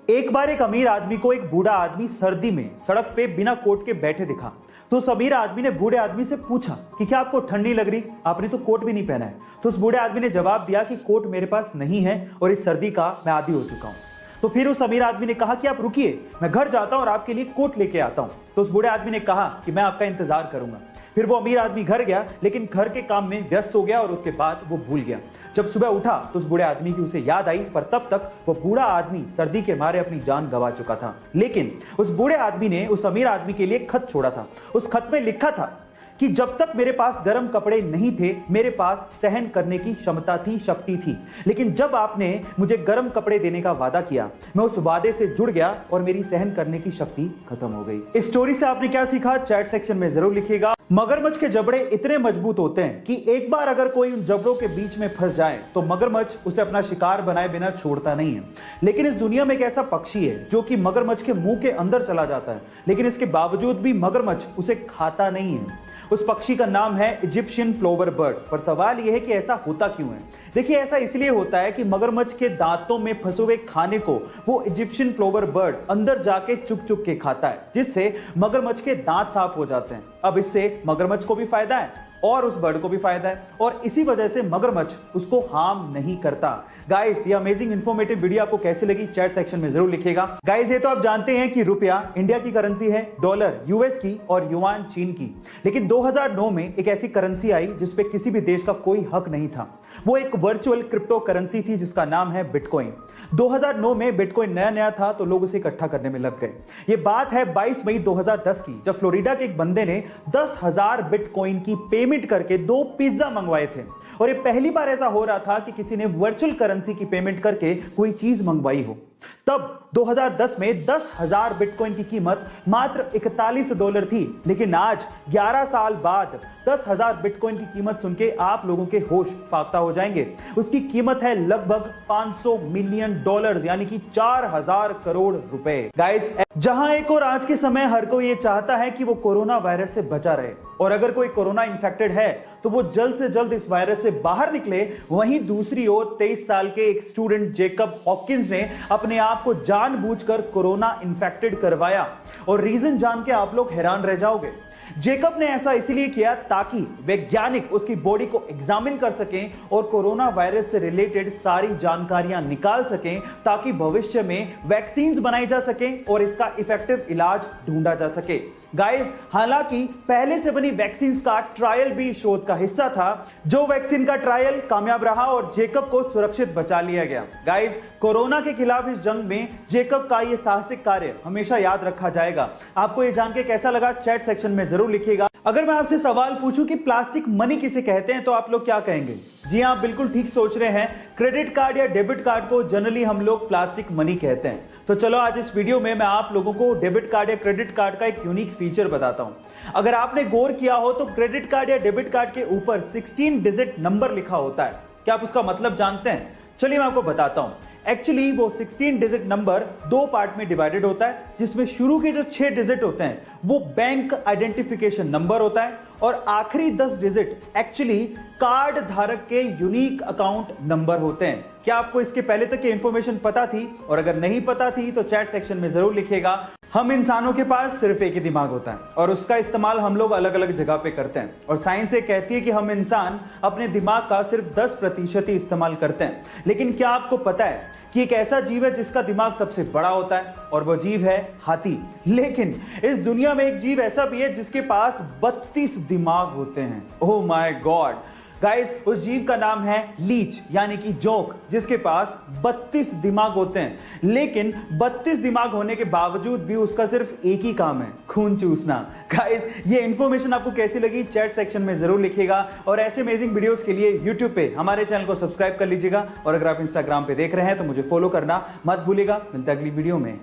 एक बार एक अमीर आदमी को एक बूढ़ा आदमी सर्दी में सड़क पे बिना कोट के बैठे दिखा। तो उस अमीर आदमी ने बूढ़े आदमी से पूछा कि क्या आपको ठंडी लग रही, आपने तो कोट भी नहीं पहना है। तो उस बूढ़े आदमी ने जवाब दिया कि कोट मेरे पास नहीं है और इस सर्दी का मैं आदी हो चुका हूं। तो फिर उस अमीर आदमी ने कहा कि आप रुकिए, मैं घर जाता हूं और आपके लिए कोट लेके आता हूं। तो उस बूढ़े आदमी ने कहा कि मैं आपका इंतजार करूंगा। फिर वो अमीर आदमी घर गया, लेकिन घर के काम में व्यस्त हो गया और उसके बाद वो भूल गया। जब सुबह उठा तो उस बूढ़े आदमी की उसे याद आई, पर तब तक वो बूढ़ा आदमी सर्दी के मारे अपनी जान गंवा चुका था। लेकिन उस बूढ़े आदमी ने उस अमीर आदमी के लिए खत छोड़ा था। उस खत में लिखा था कि जब तक मेरे पास गर्म कपड़े नहीं थे, मेरे पास सहन करने की क्षमता थी, शक्ति थी। लेकिन जब आपने मुझे गर्म कपड़े देने का वादा किया, मैं उस वादे से जुड़ गया और मेरी सहन करने की शक्ति खत्म हो गई। इस स्टोरी से आपने क्या सीखा, चैट सेक्शन में जरूर लिखिएगा। मगरमच्छ के जबड़े इतने मजबूत होते हैं कि एक बार अगर कोई उन जबड़ों के बीच में फंस जाए तो मगरमच्छ उसे अपना शिकार बनाए बिना छोड़ता नहीं है। लेकिन इस दुनिया में एक ऐसा पक्षी है जो कि मगरमच्छ के मुंह के अंदर चला जाता है, लेकिन इसके बावजूद भी मगरमच्छ उसे खाता नहीं है। उस पक्षी का नाम है इजिप्शियन प्लोवर बर्ड। पर सवाल यह है कि ऐसा होता क्यों है। देखिए, ऐसा इसलिए होता है कि मगरमच्छ के दांतों में फंसे हुए खाने को वो इजिप्शियन प्लोवर बर्ड अंदर जाके चुग चुग के खाता है, जिससे मगरमच्छ के दांत साफ हो जाते हैं। अब इससे मगरमच्छ को भी फायदा है और उस बर्ड को भी फायदा है, और इसी वजह से मगरमच्छ उसको हार्म नहीं करता। गाइस, ये अमेजिंग इंफॉर्मेटिव वीडियो आपको कैसे लगी, चैट सेक्शन में जरूर लिखिएगा। गाइस, ये तो आप जानते हैं कि रुपया इंडिया की करेंसी है, डॉलर यूएस की और युआन चीन की। लेकिन 2009 में एक ऐसी करेंसी आई जिसपे किसी भी देश का कोई हक नहीं था। वो एक वर्चुअल क्रिप्टो करेंसी थी जिसका नाम है बिटकॉइन। 2009 में बिटकॉइन नया नया था तो लोग उसे इकट्ठा करने में लग गए। ये बात है 22 मई 2010 की, जब फ्लोरिडा के एक बंदे ने 10,000 बिटकॉइन की पेमेंट करके 2 पिज्जा मंगवाए थे। और ये पहली बार ऐसा हो रहा था कि किसी ने वर्चुअल करेंसी की पेमेंट करके कोई चीज मंगवाई हो। तब 2010 में 10,000 बिटकॉइन की कीमत मात्र $41 थी। लेकिन आज 11 साल बाद 10,000 बिटकॉइन की कीमत सुन के आप लोगों के होश फाख्ता हो जाएंगे। उसकी कीमत है लगभग $500 मिलियन, यानी कि 4,000 करोड़ रुपए। गाइस, जहां एक और आज के समय हर कोई ये चाहता है कि वो कोरोना वायरस से बचा रहे, और अगर कोई कोरोना इन्फेक्टेड है तो वो जल्द से जल्द इस वायरस से बाहर निकले, वहीं दूसरी ओर 23 साल के एक स्टूडेंट जेकब हॉकिंस ने अपने आप को जानबूझकर कोरोना इन्फेक्टेड करवाया। और रीजन जान के आप लोग हैरान रह जाओगे। जेकब ने ऐसा इसलिए किया ताकि वैज्ञानिक उसकी बॉडी को एग्जामिन कर सकें और कोरोना वायरस से रिलेटेड सारी जानकारियां निकाल सकें, ताकि भविष्य में वैक्सीन्स बनाई जा सकें और इसका इफेक्टिव इलाज ढूंढा जा सके। गाइस, हालांकि पहले से बनी वैक्सीन्स का ट्रायल भी शोध का हिस्सा था, जो वैक्सीन का ट्रायल कामयाब रहा और जेकब को सुरक्षित बचा लिया गया। गाइस, कोरोना के खिलाफ इस जंग में जेकब का यह साहसिक कार्य हमेशा याद रखा जाएगा। आपको यह जान के कैसा लगा, चैट सेक्शन में जरूर लिखिएगा। अगर मैं आपसे सवाल पूछूं कि प्लास्टिक मनी किसे कहते हैं तो आप लोग क्या कहेंगे? जी हां, बिल्कुल ठीक सोच रहे हैं। क्रेडिट कार्ड या डेबिट कार्ड को जनरली हम लोग प्लास्टिक मनी कहते हैं। तो चलो, आज इस वीडियो में मैं आप लोगों को डेबिट कार्ड या क्रेडिट कार्ड का एक यूनिक फीचर बताता हूं। अगर आपने गौर किया हो तो क्रेडिट कार्ड या डेबिट कार्ड के ऊपर 16 डिजिट नंबर लिखा होता है। क्या आप उसका मतलब जानते हैं? चलिए मैं आपको बताता हूं। एक्चुअली वो 16 डिजिट नंबर 2 पार्ट में डिवाइडेड होता है, जिसमें शुरू के जो 6 डिजिट होते हैं वो बैंक आइडेंटिफिकेशन नंबर होता है, और आखिरी 10 डिजिट एक्चुअली कार्ड धारक के यूनिक अकाउंट नंबर होते हैं। क्या आपको इसके पहले तक ये इंफॉर्मेशन पता थी? और अगर नहीं पता थी तो चैट सेक्शन में जरूर लिखिएगा। हम इंसानों के पास सिर्फ एक ही दिमाग होता है और उसका इस्तेमाल हम लोग अलग अलग जगह पे करते हैं, और साइंस ये कहती है कि हम इंसान अपने दिमाग का सिर्फ 10% ही इस्तेमाल करते हैं। लेकिन क्या आपको पता है कि एक ऐसा जीव है जिसका दिमाग सबसे बड़ा होता है, और वो जीव है हाथी। लेकिन इस दुनिया में एक जीव ऐसा भी है जिसके पास 32 दिमाग होते हैं। ओह माय गॉड गाइस, उस जीव का नाम है लीच, यानी कि जोंक, जिसके पास 32 दिमाग होते हैं। लेकिन 32 दिमाग होने के बावजूद भी उसका सिर्फ एक ही काम है, खून चूसना। गाइस, ये इंफॉर्मेशन आपको कैसी लगी, चैट सेक्शन में जरूर लिखिएगा। और ऐसे अमेजिंग वीडियोस के लिए यूट्यूब पे हमारे चैनल को सब्सक्राइब कर लीजिएगा, और अगर आप इंस्टाग्राम पे देख रहे हैं तो मुझे फॉलो करना मत भूलिएगा। मिलता है अगली वीडियो में।